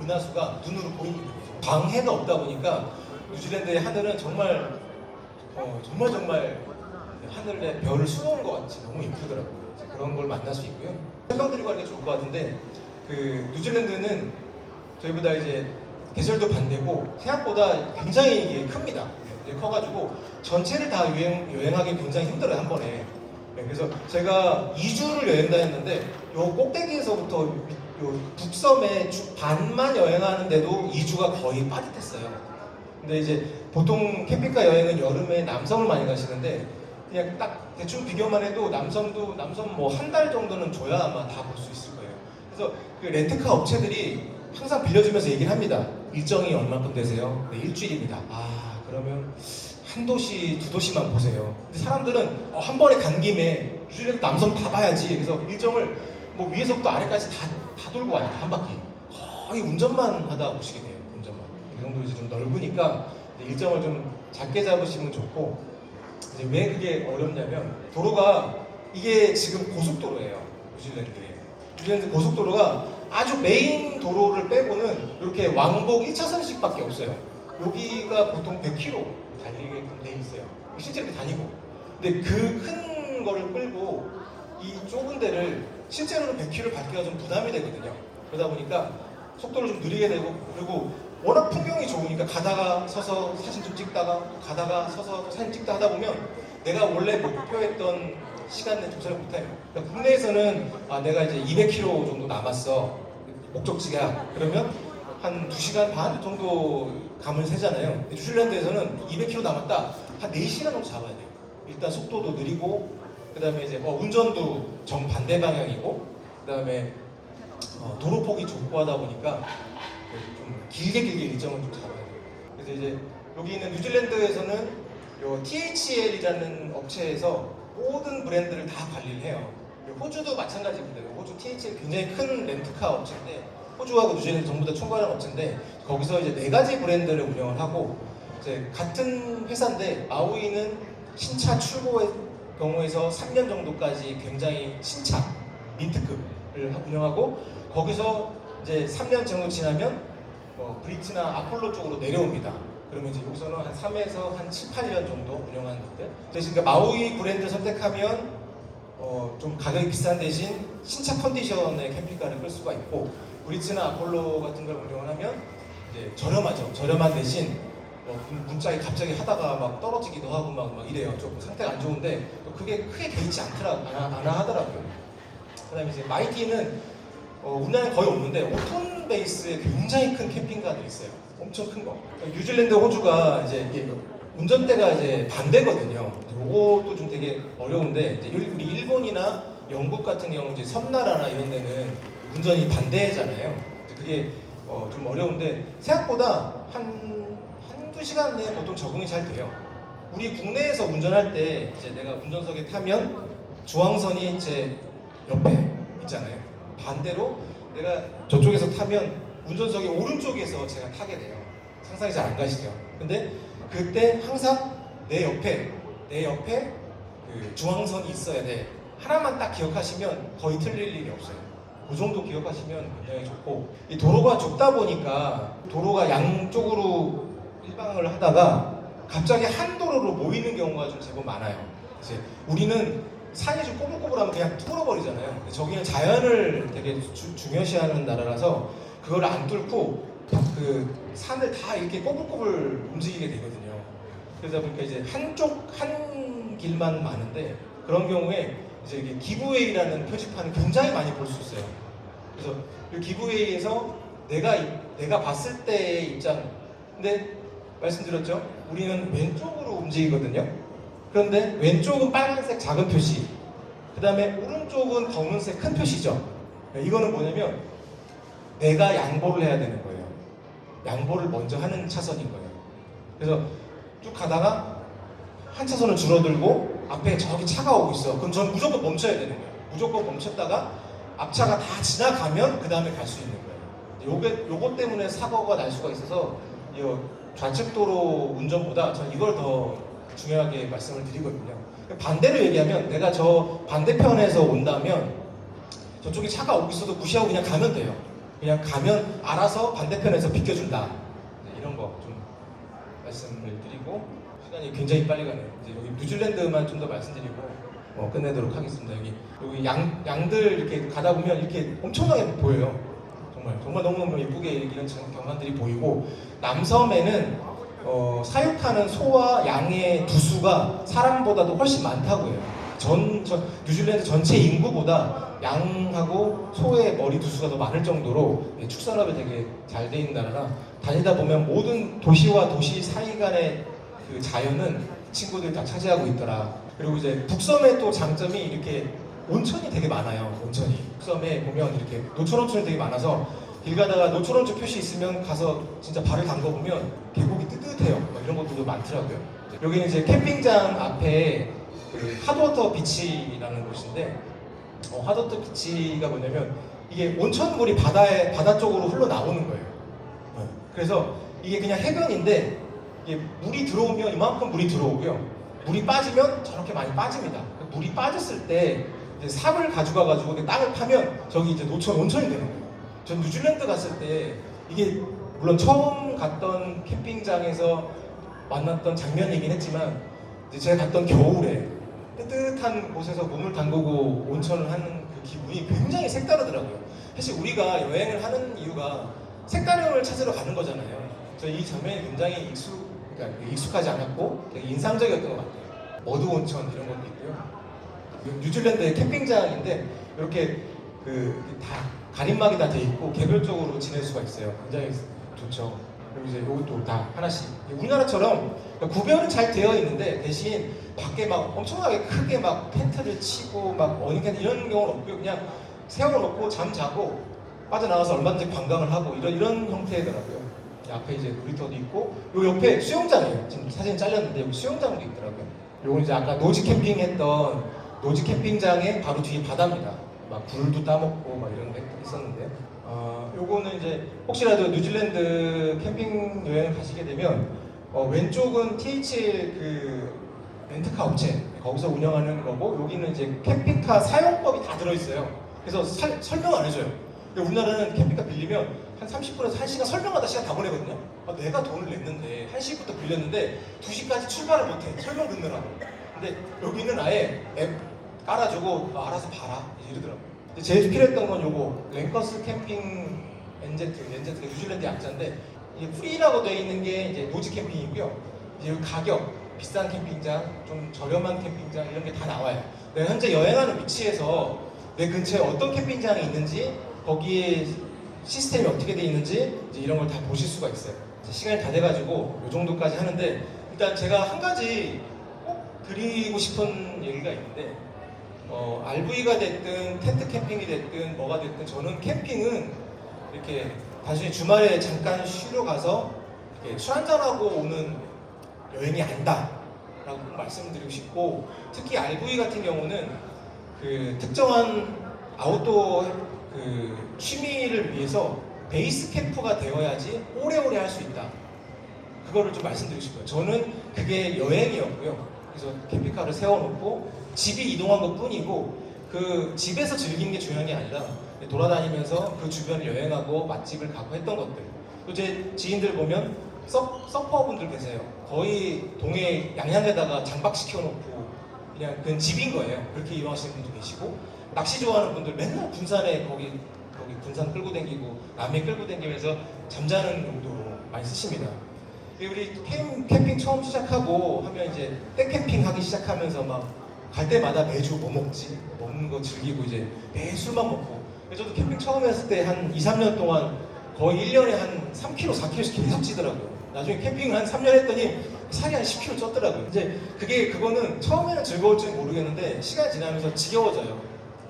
[SPEAKER 1] 은하수가 눈으로 보이는 거죠. 광해가 없다 보니까 뉴질랜드의 하늘은 정말 정말 하늘에 별을 쏘는 것 같이 너무 이쁘더라고요. 그런 걸 만날 수 있고요. 설명드리고 하는 게 좋을 것 같은데 그 뉴질랜드는 저희보다 이제 계절도 반대고 생각보다 굉장히 이게 큽니다. 커가지고 전체를 다 여행하기 굉장히 힘들어요, 한 번에. 그래서 제가 2주를 여행 다녔는데 요 꼭대기에서부터 요 북섬에 반만 여행하는데도 2주가 거의 빠듯했어요. 근데 이제 보통 캠핑카 여행은 여름에 남섬을 많이 가시는데 그냥 딱 대충 비교만 해도 남섬 뭐 한 달 정도는 줘야 아마 다 볼 수 있을 거예요. 그래서 그 렌트카 업체들이 항상 빌려주면서 얘기를 합니다. 일정이 얼마큼 되세요? 네, 일주일입니다. 아, 그러면 한 도시, 두 도시만 보세요. 근데 사람들은 한 번에 간 김에 뉴질랜드 남섬 다 봐야지. 그래서 일정을 뭐 위에서부터 아래까지 다 돌고 와요. 한 바퀴. 거의 운전만 하다 오시게 돼요. 운전만. 이 정도 이제 좀 넓으니까 일정을 좀 작게 잡으시면 좋고 이제 왜 그게 어렵냐면 도로가 이게 지금 고속도로예요. 뉴질랜드에. 뉴질랜드 고속도로가 아주 메인 도로를 빼고는 이렇게 왕복 1차선씩밖에 없어요. 여기가 보통 100km 달리게끔 돼 있어요. 실제로 다니고. 근데 그 큰 거를 끌고 이 좁은 데를 실제로는 100km 밟기가 좀 부담이 되거든요. 그러다 보니까 속도를 좀 느리게 되고 그리고 워낙 풍경이 좋으니까 가다가 서서 사진 좀 찍다가 가다가 서서 사진 찍다 하다 보면 내가 원래 목표했던 시간에 도착을 못해요. 그러니까 국내에서는 내가 이제 200km 정도 남았어. 목적지가. 그러면 한 2시간 반 정도 감을 세잖아요. 뉴질랜드에서는 200km 남았다. 한 4시간 정도 잡아야 돼요. 일단 속도도 느리고 그 다음에 이제 운전도 정반대 방향이고 그 다음에 도로폭이 좁고 하다 보니까 좀 길게 일정을 좀 잡아야 돼요. 그래서 이제 여기 있는 뉴질랜드에서는 요 THL이라는 업체에서 모든 브랜드를 다 관리를 해요. 호주도 마찬가지입니다. 호주 THL 굉장히 큰 렌트카 업체인데 호주하고 뉴질랜드 전부 다 총괄하는 업체인데 거기서 이제 4가지 브랜드를 운영을 하고 이제 같은 회사인데 마우이는 신차 출고의 경우에서 3년 정도까지 굉장히 신차 민트급을 운영하고 거기서 이제 3년 정도 지나면 브리트나 아폴로 쪽으로 내려옵니다. 그러면 이제 여기서는 한 3에서 한 7, 8년 정도 운영하는 것들. 그래서 그러니까 마우이 브랜드 선택하면 좀 가격이 비싼 대신 신차 컨디션의 캠핑카를 끌 수가 있고 브리트나 아폴로 같은 걸 운영을 하면 이제 저렴하죠. 저렴한 대신 문짝이 갑자기 하다가 막 떨어지기도 하고 막 이래요. 조금 상태가 안 좋은데 또 그게 크게 개의치 않아 하더라고요. 그다음에 이제 마이티는 우리나라에 거의 없는데 5톤 베이스의 굉장히 큰 캠핑카들이 있어요. 엄청 큰 거. 뉴질랜드, 호주가 이제 운전대가 이제 반대거든요. 이것도 좀 되게 어려운데 이제 우리 일본이나 영국 같은 경우 이제 섬나라나 이런 데는 운전이 반대잖아요. 그게 좀 어려운데 생각보다 한두 시간 내에 보통 적응이 잘 돼요. 우리 국내에서 운전할 때 이제 내가 운전석에 타면 중앙선이 제 옆에 있잖아요. 반대로 내가 저쪽에서 타면 운전석의 오른쪽에서 제가 타게 돼요. 상상이 잘 안 가시죠? 근데 그때 항상 내 옆에 그 중앙선이 있어야 돼. 하나만 딱 기억하시면 거의 틀릴 일이 없어요. 그 정도 기억하시면 굉장히 좋고 이 도로가 좁다 보니까 도로가 양쪽으로 일방을 하다가 갑자기 한 도로로 모이는 경우가 좀 제법 많아요. 이제 우리는 산이 좀 꼬불꼬불하면 그냥 뚫어버리잖아요. 저기는 자연을 되게 중요시하는 나라라서 그걸 안 뚫고 그 산을 다 이렇게 꼬불꼬불 움직이게 되거든요. 그러다 보니까 이제 한 길만 많은데 그런 경우에 이제 이게 기브웨이라는 표지판을 굉장히 많이 볼 수 있어요. 그래서 이 기브웨이에서 내가 봤을 때의 입장. 근데 말씀드렸죠? 우리는 왼쪽으로 움직이거든요. 그런데 왼쪽은 빨간색 작은 표시, 그 다음에 오른쪽은 검은색 큰 표시죠. 이거는 뭐냐면 내가 양보를 해야 되는 거예요. 양보를 먼저 하는 차선인 거예요. 그래서 쭉 가다가 한 차선은 줄어들고 앞에 저기 차가 오고 있어. 그럼 전 무조건 멈춰야 되는 거예요. 무조건 멈췄다가 앞차가 다 지나가면 그 다음에 갈 수 있는 거예요. 요것 때문에 사고가 날 수가 있어서 이 좌측 도로 운전보다 전 이걸 더 중요하게 말씀을 드리거든요. 반대로 얘기하면 내가 저 반대편에서 온다면 저쪽에 차가 오고 있어도 무시하고 그냥 가면 돼요. 그냥 가면 알아서 반대편에서 비켜준다. 이런 거 좀 말씀을 드리고 시간이 굉장히 빨리 가네요. 이제 여기 뉴질랜드만 좀 더 말씀드리고 끝내도록 하겠습니다. 여기 양들 이렇게 가다 보면 이렇게 엄청나게 보여요. 정말 너무너무 예쁘게 이런 경관들이 보이고 남섬에는 사육하는 소와 양의 두수가 사람보다도 훨씬 많다고 해요. 뉴질랜드 전체 인구보다 양하고 소의 머리 두수가 더 많을 정도로 축산업이 되게 잘 돼 있는 나라라 다니다 보면 모든 도시와 도시 사이 간의 그 자연은 친구들이 다 차지하고 있더라. 그리고 이제 북섬의 또 장점이 이렇게 온천이 되게 많아요. 온천이 북섬에 보면 이렇게 노천 온천이 되게 많아서 길 가다가 노천 온천 표시 있으면 가서 진짜 발을 담궈보면 계곡이 뜨뜻해요. 이런 것들도 많더라고요. 여기는 이제 캠핑장 앞에 그 핫워터 비치라는 곳인데 핫워터 비치가 뭐냐면 이게 온천물이 바다 쪽으로 흘러나오는 거예요. 그래서 이게 그냥 해변인데 이게 물이 들어오면 이만큼 물이 들어오고요. 물이 빠지면 저렇게 많이 빠집니다. 물이 빠졌을 때 이제 삽을 가져가가지고 땅을 파면 저기 이제 노천 온천이 되는 거예요. 전 뉴질랜드 갔을 때 이게 물론 처음 갔던 캠핑장에서 만났던 장면이긴 했지만 이제 제가 갔던 겨울에 뜨뜻한 곳에서 몸을 담그고 온천을 하는 그 기분이 굉장히 색다르더라고요. 사실 우리가 여행을 하는 이유가 색다름을 찾으러 가는 거잖아요. 저 이 장면이 굉장히 익숙하지 않았고 되게 인상적이었던 것 같아요. 머드 온천 이런 것도 있고요. 뉴질랜드의 캠핑장인데 이렇게 다 가림막이 다 돼 있고 개별적으로 지낼 수가 있어요. 굉장히 좋죠. 그리고 이제 이것도 다 하나씩 우리나라처럼 구별은 잘 되어 있는데 대신 밖에 막 엄청나게 크게 막 텐트를 치고 막 어닝텐트 이런 경우는 없고요. 그냥 세워놓고 잠 자고 빠져나가서 얼마든지 관광을 하고 이런 형태더라고요. 앞에 이제 놀이터도 있고 요 옆에 수영장이에요. 지금 사진 잘렸는데 여기 수영장도 있더라고요. 요건 이제 아까 노지 캠핑 했던 노지 캠핑장의 바로 뒤에 바다입니다. 막 굴도 따먹고 막 이런 데 있었는데 요거는 이제 혹시라도 뉴질랜드 캠핑 여행을 가시게 되면 왼쪽은 THL 그 렌트카 업체 거기서 운영하는 거고 여기는 이제 캠핑카 사용법이 다 들어있어요. 그래서 설명 안 해줘요. 우리나라는 캠핑카 빌리면 한 30분에서 1시간 설명하다 시간 다 보내거든요. 내가 돈을 냈는데 1시부터 빌렸는데 2시까지 출발을 못해. 설명 듣느라고. 근데 여기는 아예 앱 깔아주고 알아서 봐라 이러더라고요. 제일 필요했던 건 요거 랭커스 캠핑 NZ가 뉴질랜드 약자인데 이게 프리라고 되어 있는 게 이제 노지 캠핑이고요. 이제 가격 비싼 캠핑장, 좀 저렴한 캠핑장 이런 게 다 나와요. 내가 현재 여행하는 위치에서 내 근처에 어떤 캠핑장이 있는지 거기에 시스템이 어떻게 되어 있는지 이제 이런 걸 다 보실 수가 있어요. 시간이 다 돼가지고 이 정도까지 하는데 일단 제가 한 가지 꼭 드리고 싶은 얘기가 있는데 RV가 됐든 텐트 캠핑이 됐든 뭐가 됐든 저는 캠핑은 이렇게 단순히 주말에 잠깐 쉬러 가서 술 한잔하고 오는 여행이 아니다 라고 말씀드리고 싶고 특히 RV 같은 경우는 그 특정한 아웃도어 그 취미를 위해서 베이스 캠프가 되어야지 오래오래 할 수 있다. 그거를 좀 말씀드리고 싶어요. 저는 그게 여행이었고요. 그래서 캠핑카를 세워놓고 집이 이동한 것 뿐이고 그 집에서 즐기는 게 중요한 게 아니라 돌아다니면서 그 주변을 여행하고 맛집을 가고 했던 것들. 또 제 지인들 보면 서퍼분들 계세요. 거의 동해 양양에다가 장박시켜놓고 그냥 그건 집인 거예요. 그렇게 이용하시는 분도 계시고 낚시 좋아하는 분들 맨날 군산에 거기 군산 끌고 다니고 남해 끌고 다니면서 잠자는 용도로 많이 쓰십니다. 우리 캠핑 처음 시작하고 하면 이제 백캠핑 하기 시작하면서 막 갈 때마다 매주 뭐 먹지? 먹는 거 즐기고 이제 매일 술만 먹고 저도 캠핑 처음 했을 때 한 2, 3년 동안 거의 1년에 한 3kg, 4kg씩 계속 찌더라고요. 나중에 캠핑을 한 3년 했더니 살이 한 10kg 쪘더라고요. 이제 그거는 처음에는 즐거울지는 모르겠는데 시간이 지나면서 지겨워져요.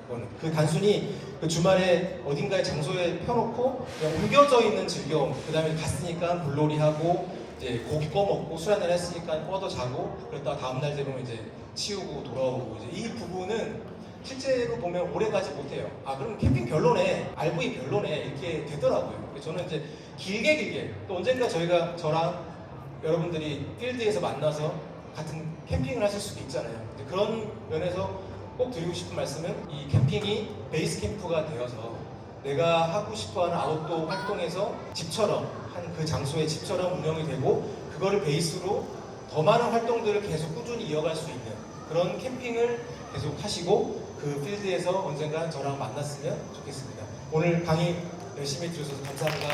[SPEAKER 1] 그거는. 그 단순히 그 주말에 어딘가에 장소에 펴놓고 그냥 옮겨져 있는 즐거움. 그 다음에 갔으니까 물놀이 하고 이제 고기 꺼 먹고 술 한잔 했으니까 뻗어 자고 그랬다가 다음날 되면 이제 치우고 돌아오고 이제 이 부분은 실제로 보면 오래 가지 못해요. 아 그럼 캠핑 별로네, RV 별로네 이렇게 되더라고요. 그래서 저는 이제 길게 또 언젠가 저랑 여러분들이 필드에서 만나서 같은 캠핑을 하실 수도 있잖아요. 그런 면에서 꼭 드리고 싶은 말씀은 이 캠핑이 베이스 캠프가 되어서 내가 하고 싶어하는 아웃도어 활동에서 집처럼 한 그 장소의 집처럼 운영이 되고 그거를 베이스로 더 많은 활동들을 계속 꾸준히 이어갈 수 있는 그런 캠핑을 계속 하시고 그 필드에서 언젠가 저랑 만났으면 좋겠습니다. 오늘 강의 열심히 들으셔서 감사합니다.